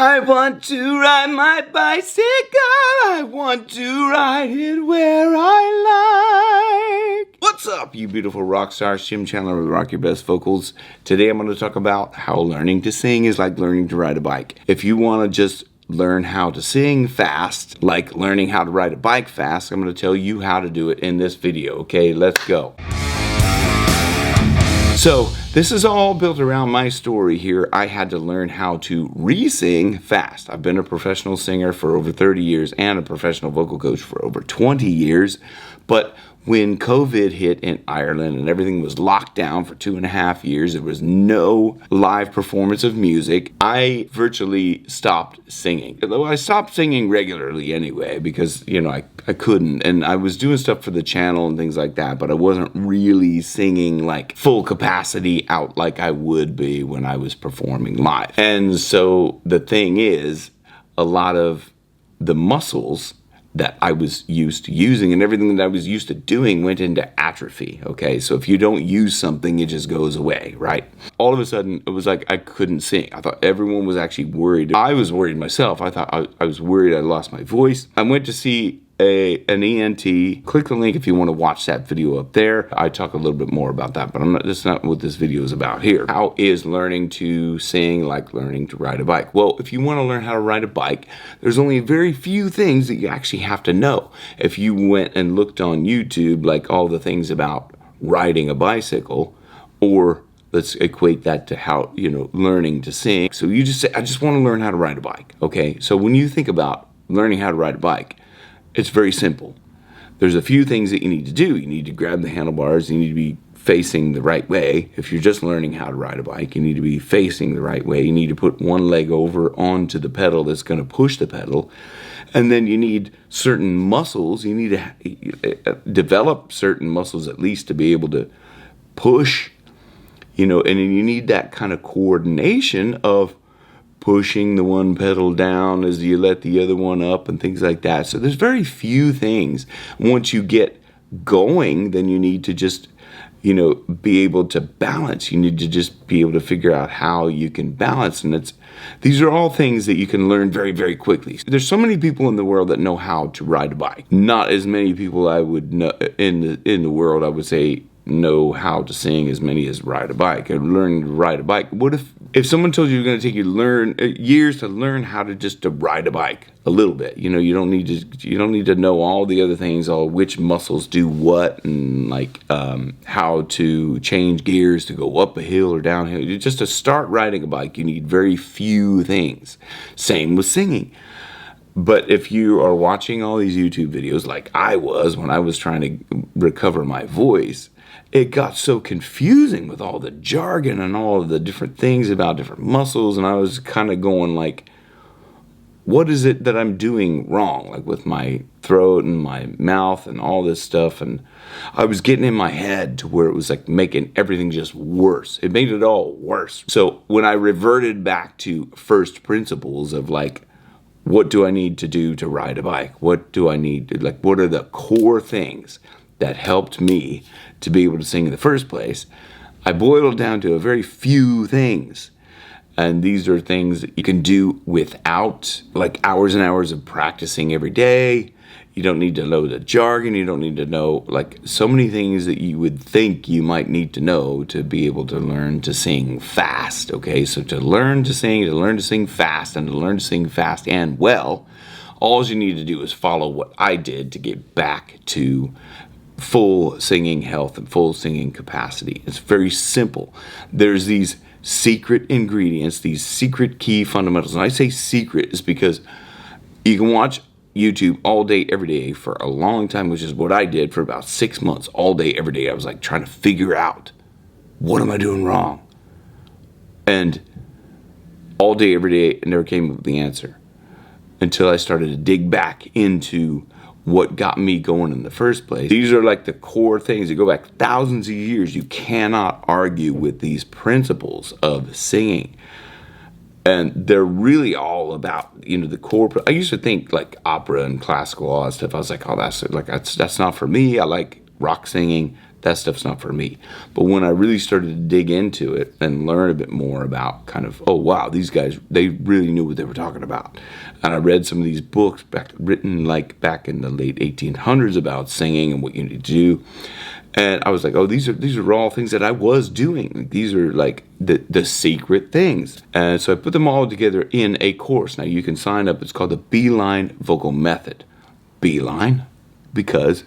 I want to ride my bicycle, I want to ride it where I like. What's up, you beautiful rock stars? Jim Chandler with Rock Your Best Vocals. Today I'm going to talk about how learning to sing is like learning to ride a bike. If you want to just learn how to sing fast, like learning how to ride a bike fast, I'm going to tell you how to do it in this video, okay? Let's go. So this is all built around my story here. I had to learn how to re-sing fast. I've been a professional singer for over 30 years and a professional vocal coach for over 20 years. But when COVID hit in Ireland and everything was locked down for 2.5 years, there was no live performance of music, I virtually stopped singing. Although I stopped singing regularly anyway because, I couldn't. And I was doing stuff for the channel and things like that, but I wasn't really singing like full capacity out like I would be when I was performing live. And so the thing is, a lot of the muscles that I was used to using and everything that I was used to doing went into atrophy, okay? So if you don't use something, it just goes away, right? All of a sudden, it was like I couldn't sing. I thought everyone was actually worried. I was worried myself. I thought I was worried I lost my voice. I went to see an ENT. Click the link if you want to watch that video up there. I talk a little bit more about that, but that's not what this video is about here. How is learning to sing like learning to ride a bike? Well, if you want to learn how to ride a bike, there's only very few things that you actually have to know. If you went and looked on YouTube, like all the things about riding a bicycle, or let's equate that to how, learning to sing. So you just say, I just want to learn how to ride a bike, okay? So when you think about learning how to ride a bike, it's very simple. There's a few things that you need to do. You need to grab the handlebars. You need to be facing the right way. If you're just learning how to ride a bike, you need to be facing the right way. You need to put one leg over onto the pedal that's going to push the pedal. And then you need certain muscles. You need to develop certain muscles at least to be able to push, and then you need that kind of coordination of pushing the one pedal down as you let the other one up and things like that. So there's very few things. Once you get going, then you need to just, be able to balance. You need to just be able to figure out how you can balance. And these are all things that you can learn very, very quickly. There's so many people in the world that know how to ride a bike. Not as many people I would know in the world, I would say, know how to sing as many as ride a bike and learn to ride a bike. What if someone told you you're going to take you years to learn how to ride a bike a little bit? You don't need to know all the other things, all which muscles do what, and like how to change gears to go up a hill or downhill. Just to start riding a bike, you need very few things. Same with singing. But if you are watching all these YouTube videos like I was when I was trying to recover my voice, it got so confusing with all the jargon and all of the different things about different muscles, and I was kind of going like, what is it that I'm doing wrong, like with my throat and my mouth and all this stuff? And I was getting in my head to where it was like making everything just worse. It made it all worse. So when I reverted back to first principles of like, what do I need to do to ride a bike? What do I need to, what are the core things that helped me to be able to sing in the first place? I boiled down to a very few things. And these are things that you can do without like hours and hours of practicing every day. You don't need to know the jargon. You don't need to know like so many things that you would think you might need to know to be able to learn to sing fast. Okay, so to learn to sing fast, and to learn to sing fast and well, all you need to do is follow what I did to get back to full singing health and full singing capacity. It's very simple. There's these secret ingredients, these secret key fundamentals. And I say secret is because you can watch YouTube all day, every day for a long time, which is what I did for about 6 months. All day, every day, I was like trying to figure out, what am I doing wrong? And all day, every day, I never came up with the answer until I started to dig back into what got me going in the first place. These are like the core things that go back thousands of years. You cannot argue with these principles of singing. And they're really all about, the core. I used to think like opera and classical, all that stuff. I was like, oh, that's not for me. I like rock singing. that stuff's not for me. But when I really started to dig into it and learn a bit more about kind of, oh wow, these guys, they really knew what they were talking about. And I read some of these books written like back in the late 1800s about singing and what you need to do. And I was like, oh, these are all things that I was doing. These are like the secret things. And so I put them all together in a course. Now you can sign up. It's called the Beeline Vocal Method. Beeline, because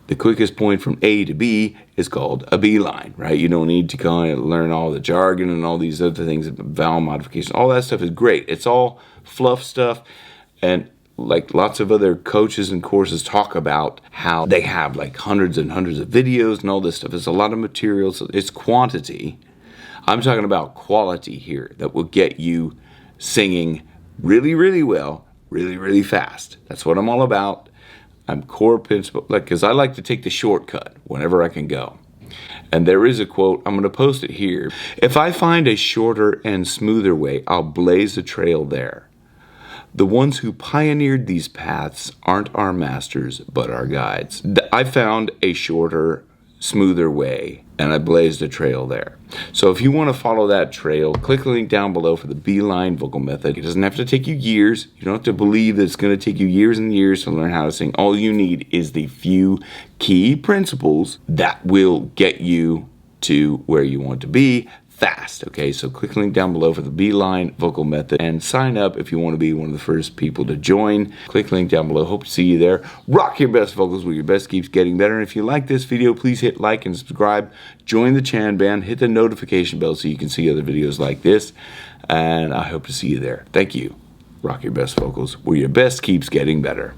the quickest point from A to B is called a beeline, right? You don't need to kind of learn all the jargon and all these other things, vowel modification. All that stuff is great. It's all fluff stuff. And like lots of other coaches and courses talk about how they have like hundreds and hundreds of videos and all this stuff. It's a lot of material, so it's quantity. I'm talking about quality here that will get you singing really, really well, really, really fast. That's what I'm all about. I'm core principle, like, because I like to take the shortcut whenever I can go. And there is a quote, I'm going to post it here. If I find a shorter and smoother way, I'll blaze a trail there. The ones who pioneered these paths aren't our masters, but our guides. I found a shorter, smoother way, and I blazed a trail there. So if you want to follow that trail, click the link down below for the Beeline Vocal Method. It doesn't have to take you years. You don't have to believe that it's going to take you years and years to learn how to sing. All you need is the few key principles that will get you to where you want to be fast. Okay, so click the link down below for the Beeline Vocal Method and sign up if you want to be one of the first people to join. Click the link down below. Hope to see you there. Rock your best vocals where your best keeps getting better. And if you like this video, please hit like and subscribe. Join the Chan Band. Hit the notification bell so you can see other videos like this. And I hope to see you there. Thank you. Rock your best vocals where your best keeps getting better.